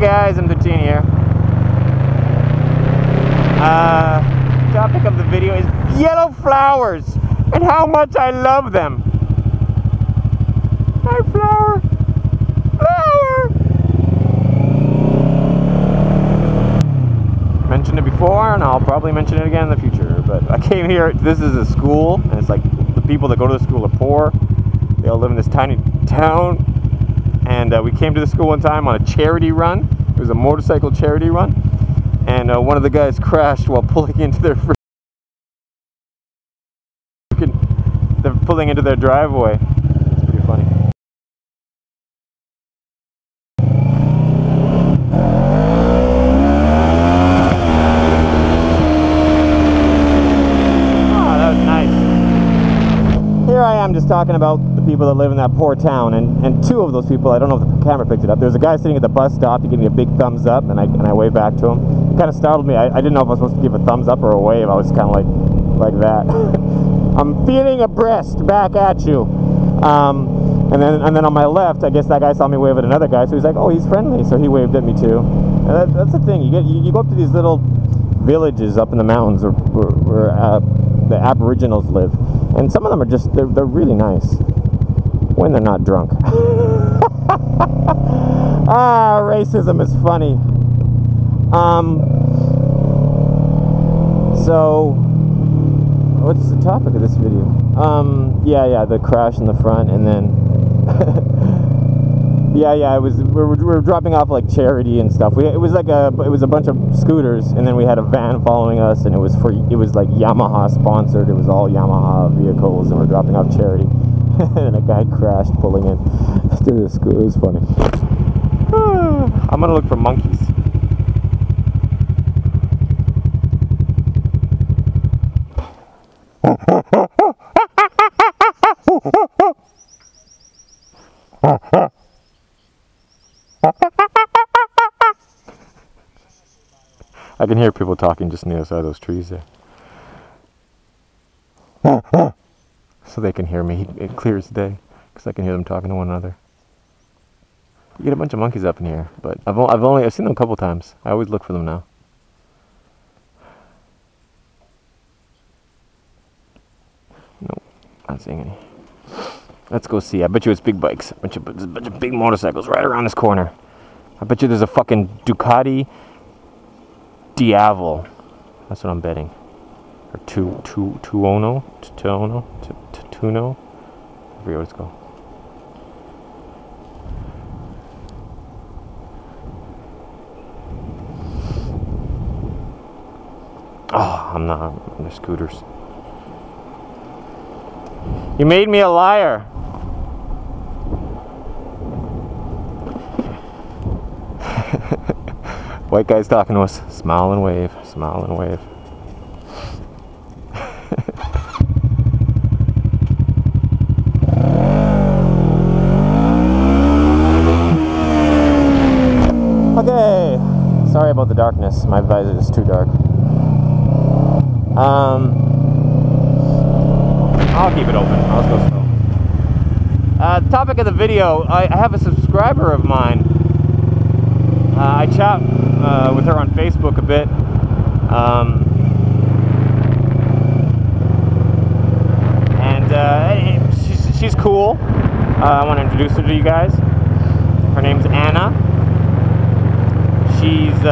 guys, I'm Dutine here. Topic of the video is yellow flowers and how much I love them. Hi, flower. Flower. Mentioned it before, and I'll probably mention it again in the future. But I came here. This is a school, and it's like the people that go to the school are poor. They all live in this tiny town. And we came to the school one time on a charity run. It was a motorcycle charity run. And one of the guys crashed while pulling into their driveway. It's pretty funny. Oh, that was nice. Here I am just talking about the people that live in that poor town, and two of those people, I don't know if the camera picked it up. There's a guy sitting at the bus stop. He gave me a big thumbs up, and I waved back to him. It kind of startled me. I didn't know if I was supposed to give a thumbs up or a wave. I was kind of like that. I'm feeling abreast back at you. And then on my left, I guess that guy saw me wave at another guy, so he's like, oh, he's friendly, so he waved at me too. And that's the thing. You go up to these little villages up in the mountains where the Aboriginals live, and some of them are just they're really nice when they're not drunk. Racism is funny. So what's the topic of this video? Yeah, the crash in the front, and then yeah, we were dropping off like charity and stuff. It was a bunch of scooters, and then we had a van following us, and it was like Yamaha sponsored. It was all Yamaha vehicles, and we're dropping off charity. And a guy crashed pulling in to the school. It was funny. I'm gonna look for monkeys. I can hear people talking just on the other side of those trees there. So they can hear me. It clears the day because I can hear them talking to one another. You get a bunch of monkeys up in here, but I've seen them a couple times. I always look for them now. Nope, not seeing any. Let's go see. I bet you it's big bikes. There's a bunch of big motorcycles right around this corner. I bet you there's a fucking Ducati Diavel. That's what I'm betting. Or Tuono? I forget what it's called. Oh, I'm not. They're scooters. You made me a liar. White guy's talking to us. Smile and wave. Smile and wave. Okay. Sorry about the darkness. My visor is too dark. I'll keep it open. I'll just go slow. The topic of the video, I have a subscriber of mine. I chat with her on Facebook a bit. She's cool. I want to introduce her to you guys. Her name's Anna. She's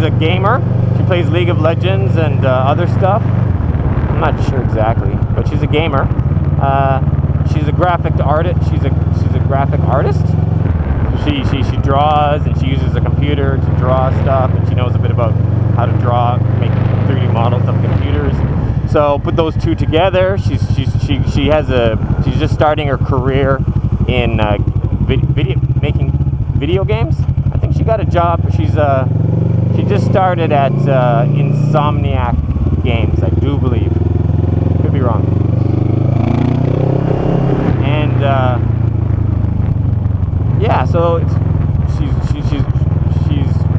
a gamer. She plays League of Legends and other stuff. I'm not sure exactly, but she's a gamer. She's a graphic artist. She's a graphic artist. She draws, and she uses a computer to draw stuff, and she knows a bit about how to draw, make 3D models of computers. So put those two together. She's just starting her career in making video games. I think she got a job. She just started at Insomniac Games, I do believe. Could be wrong. And yeah, so she's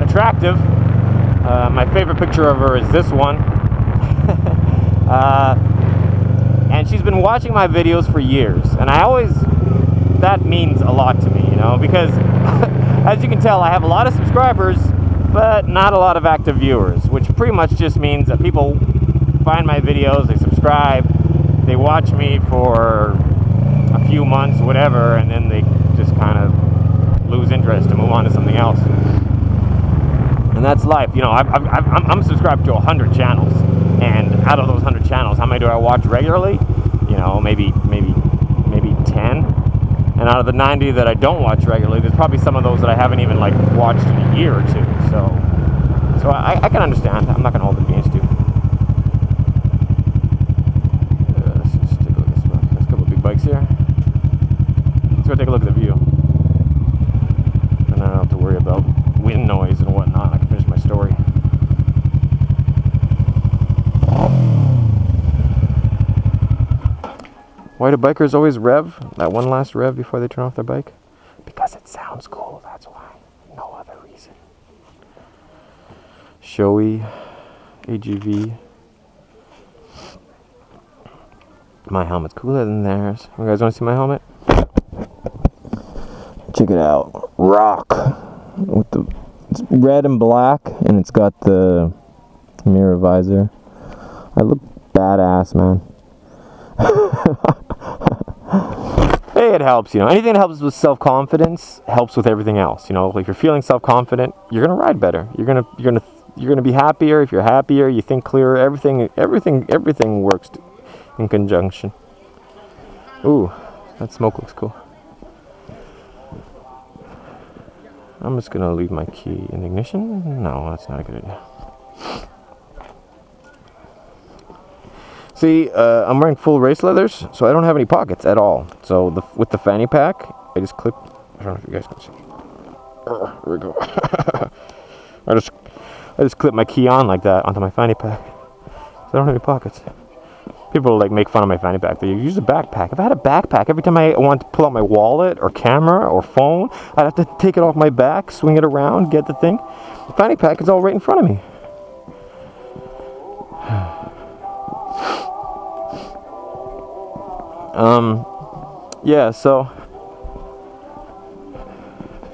attractive. My favorite picture of her is this one. And she's been watching my videos for years, and that means a lot to me, you know, because As you can tell, I have a lot of subscribers, but not a lot of active viewers, which pretty much just means that people find my videos, they subscribe, they watch me for a few months, whatever, and then they just kind of lose interest and move on to something else. And that's life. You know, I'm subscribed to 100 channels, and out of those 100 channels, how many do I watch regularly? You know, maybe 10. And out of the 90 that I don't watch regularly, there's probably some of those that I haven't even like watched in a year or two. So I can understand. I'm not gonna hold it against you. Let's just take a look at this one. There's a couple of big bikes here. Let's go take a look at the view. And I don't have to worry about wind noise and whatnot. I can finish my story. Why do bikers always rev? That one last rev before they turn off their bike? Because it sounds cool, that's why. No other reason. Shoei, AGV. My helmet's cooler than theirs. You guys want to see my helmet? Check it out. Rock. It's red and black, and it's got the mirror visor. I look badass, man. Hey, it helps, you know. Anything that helps with self-confidence helps with everything else. You know, if you're feeling self-confident, you're gonna ride better. You're gonna be happier. If you're happier, you think clearer. Everything works in conjunction. Ooh, that smoke looks cool. I'm just gonna leave my key in the ignition. No, that's not a good idea. See, I'm wearing full race leathers, so I don't have any pockets at all. So with the fanny pack, I just clip. I don't know if you guys can see. Here we go. I just clip my key on like that onto my fanny pack. So I don't have any pockets. People like make fun of my fanny pack. They use a backpack. If I had a backpack, every time I want to pull out my wallet or camera or phone, I'd have to take it off my back, swing it around, get the thing. The fanny pack is all right in front of me. Yeah, so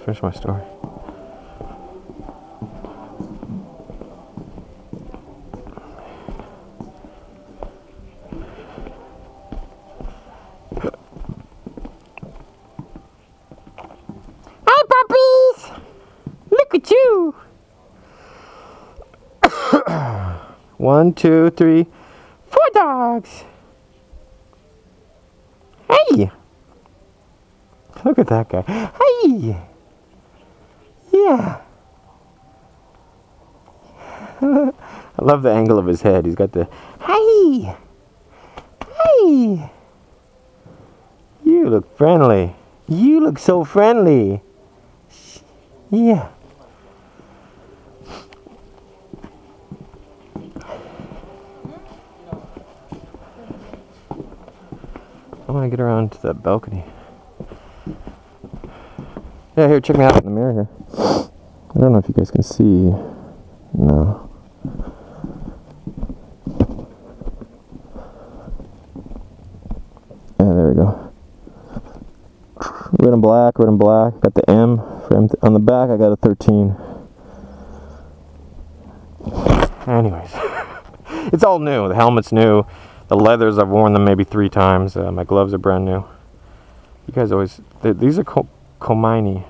finish my story. Hi, puppies! Look at you! 1, 2, 3, 4 dogs! Hey! Look at that guy. Hey! Yeah! I love the angle of his head. He's got the... Hey! Hey! You look friendly. You look so friendly. Yeah. I want to get around to that balcony. Yeah, here, check me out in the mirror here. I don't know if you guys can see. No. Yeah, there we go. Red and black, red and black. Got the M. On the back, I got a 13. Anyways. It's all new. The helmet's new. The leathers, I've worn them maybe 3 times. My gloves are brand new. You guys always... These are Komine.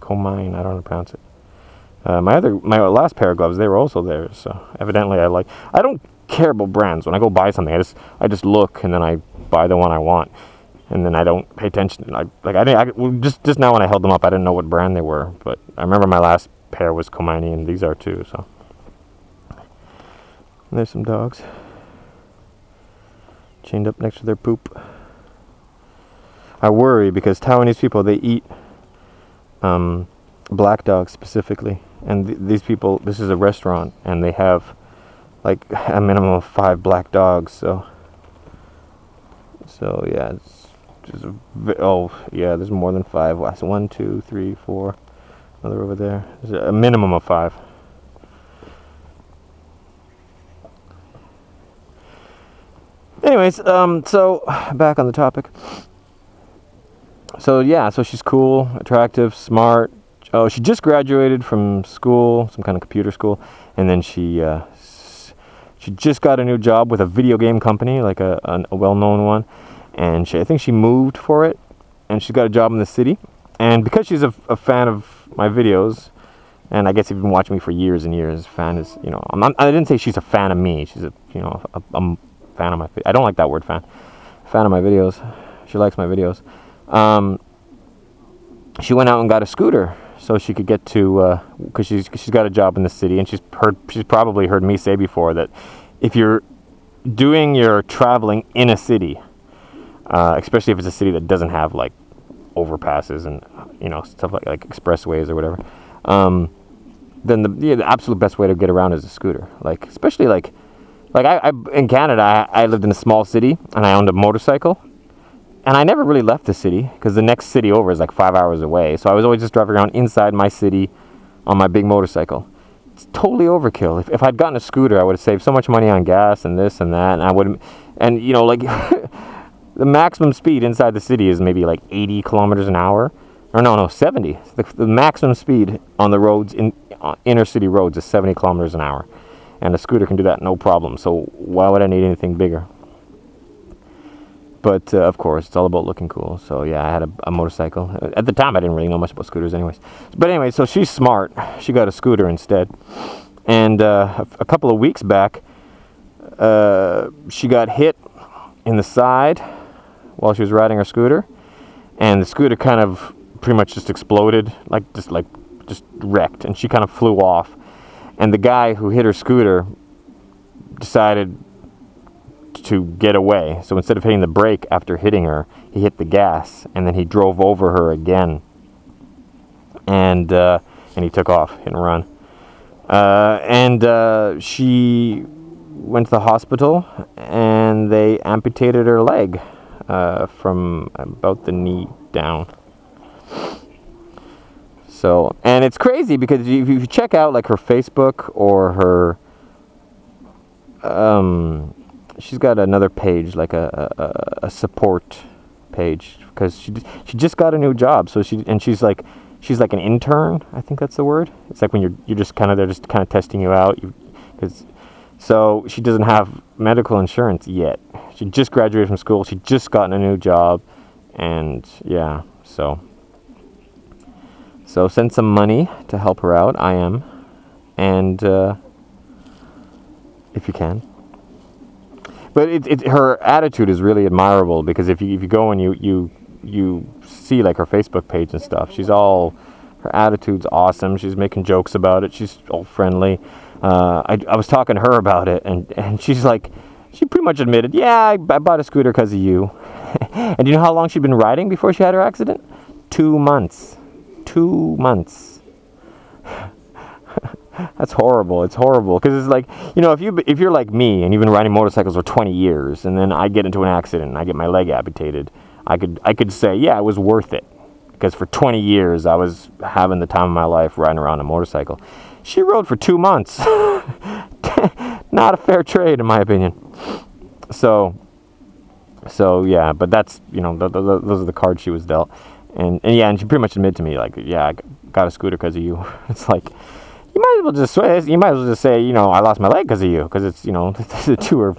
Komine, I don't know how to pronounce it. My last pair of gloves, they were also there. So evidently I don't care about brands. When I go buy something, I just look and then I buy the one I want. And then I don't pay attention. Just now when I held them up, I didn't know what brand they were. But I remember my last pair was Komine, and these are too. So and there's some dogs chained up next to their poop. I worry because Taiwanese people, they eat black dogs specifically, and these people, this is a restaurant, and they have like a minimum of 5 black dogs. So yeah, it's just yeah, there's more than 5. So 1, 2, 3, 4. Another over there. There's a minimum of 5. Anyways, so back on the topic. So yeah, so she's cool, attractive, smart, Oh, she just graduated from school, some kind of computer school, and then she just got a new job with a video game company, like a well-known one, and I think she moved for it, and she's got a job in the city. And because she's a fan of my videos, and I guess you've been watching me for years and years, fan is, you know, I didn't say she's a fan of me. She's a fan of my. I don't like that word, fan. Fan of my videos. She likes my videos. She went out and got a scooter so she could get to, because she's got a job in the city, and she's probably heard me say before that if you're doing your traveling in a city, especially if it's a city that doesn't have like overpasses and, you know, stuff like expressways or whatever, then the absolute best way to get around is a scooter. Like, especially like I in Canada, I lived in a small city and I owned a motorcycle. And I never really left the city because the next city over is like 5 hours away. So I was always just driving around inside my city on my big motorcycle. It's totally overkill. If I'd gotten a scooter, I would have saved so much money on gas and this and that. And I would, and you know, like the maximum speed inside the city is maybe like 80 kilometers an hour. Or no, 70. The maximum speed on the roads, in inner city roads, is 70 kilometers an hour. And a scooter can do that no problem. So why would I need anything bigger? But, of course, it's all about looking cool. So, yeah, I had a motorcycle. At the time, I didn't really know much about scooters anyways. But anyway, so she's smart. She got a scooter instead. And a couple of weeks back, she got hit in the side while she was riding her scooter. And the scooter kind of pretty much just exploded, just wrecked. And she kind of flew off. And the guy who hit her scooter decided to get away. So instead of hitting the brake after hitting her, he hit the gas, and then he drove over her again, and he took off, hit and run. She went to the hospital, and they amputated her leg from about the knee down. So, and it's crazy because if you check out like her Facebook or her she's got another page, like a support page, because she just got a new job. So she's like an intern. I think that's the word. It's like when you're just kind of, they're just kind of testing you out. So she doesn't have medical insurance yet. She just graduated from school. She just gotten a new job, and yeah. So send some money to help her out. I am, and if you can. But her attitude is really admirable, because if you go and you see like her Facebook page and stuff, her attitude's awesome. She's making jokes about it. She's all friendly. I was talking to her about it, and she's like, she pretty much admitted, yeah, I bought a scooter because of you. And do you know how long she'd been riding before she had her accident? 2 months. 2 months. That's horrible. It's horrible, because it's like, you know, if you're like me and you've been riding motorcycles for 20 years, and then I get into an accident and I get my leg amputated, I could say, yeah, it was worth it, because for 20 years I was having the time of my life riding around a motorcycle. She rode for 2 months. Not a fair trade, in my opinion. So yeah, but that's, you know, those are the cards she was dealt. And yeah, and she pretty much admitted to me, like, yeah, I got a scooter because of you. It's like, you might as well just say, you know, I lost my leg because of you, because it's, you know, the two are.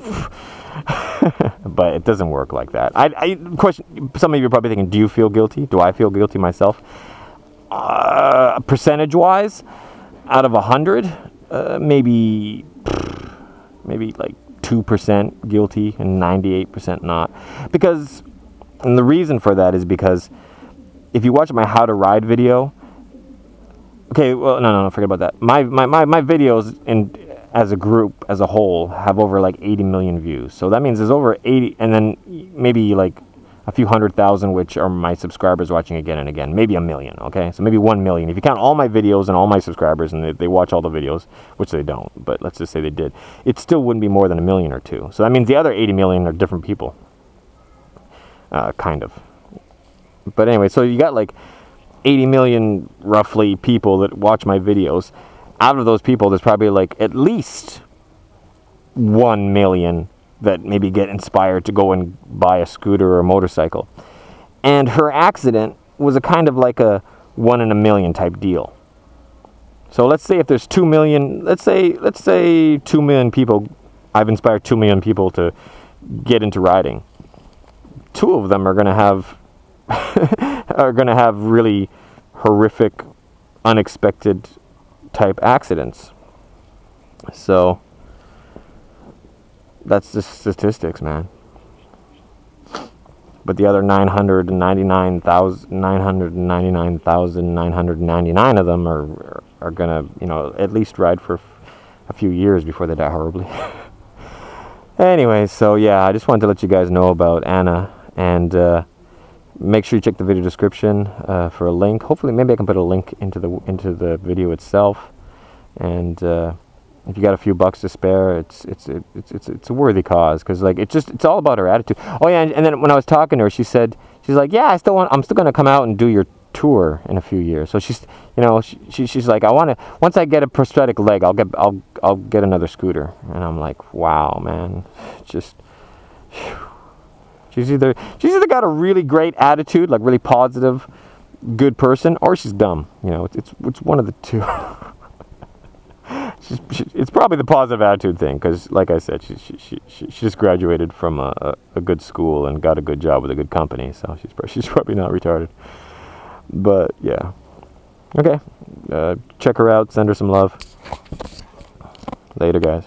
But it doesn't work like that. Question, some of you are probably thinking, do you feel guilty? Do I feel guilty myself? Percentage-wise, out of 100, maybe like 2% guilty and 98% not. And the reason for that is because if you watch my How to Ride video, okay, well, no, forget about that. My videos as a group, as a whole, have over like 80 million views. So that means there's over 80, and then maybe like a few 100,000, which are my subscribers watching again and again. Maybe 1 million, okay? So maybe 1 million. If you count all my videos and all my subscribers, and they watch all the videos, which they don't, but let's just say they did, it still wouldn't be more than 1 million or 2. So that means the other 80 million are different people. Kind of. But anyway, so you got like 80 million, roughly, people that watch my videos. Out of those people, there's probably like at least 1 million that maybe get inspired to go and buy a scooter or a motorcycle. And her accident was a kind of like a 1 in a million type deal. So let's say if there's 2 million, let's say 2 million people, I've inspired 2 million people to get into riding. 2 of them are going to have really horrific, unexpected type accidents. So that's just statistics, man. But the other 999,999 of them are gonna, you know, at least ride for a few years before they die horribly. Anyway, so yeah, I just wanted to let you guys know about Anna, and make sure you check the video description for a link. Hopefully, maybe I can put a link into the video itself. And if you got a few bucks to spare, it's a worthy cause, because like it's all about her attitude. Oh yeah, and then when I was talking to her, she's like, yeah, I'm still going to come out and do your tour in a few years. So she's, you know, she's like, once I get a prosthetic leg, I'll get another scooter. And I'm like, wow, man, just. Whew. She's either got a really great attitude, like really positive, good person, or she's dumb. You know, it's one of the two. It's probably the positive attitude thing, because, like I said, she just graduated from a good school and got a good job with a good company, so she's probably not retarded. But yeah, okay. Check her out. Send her some love. Later, guys.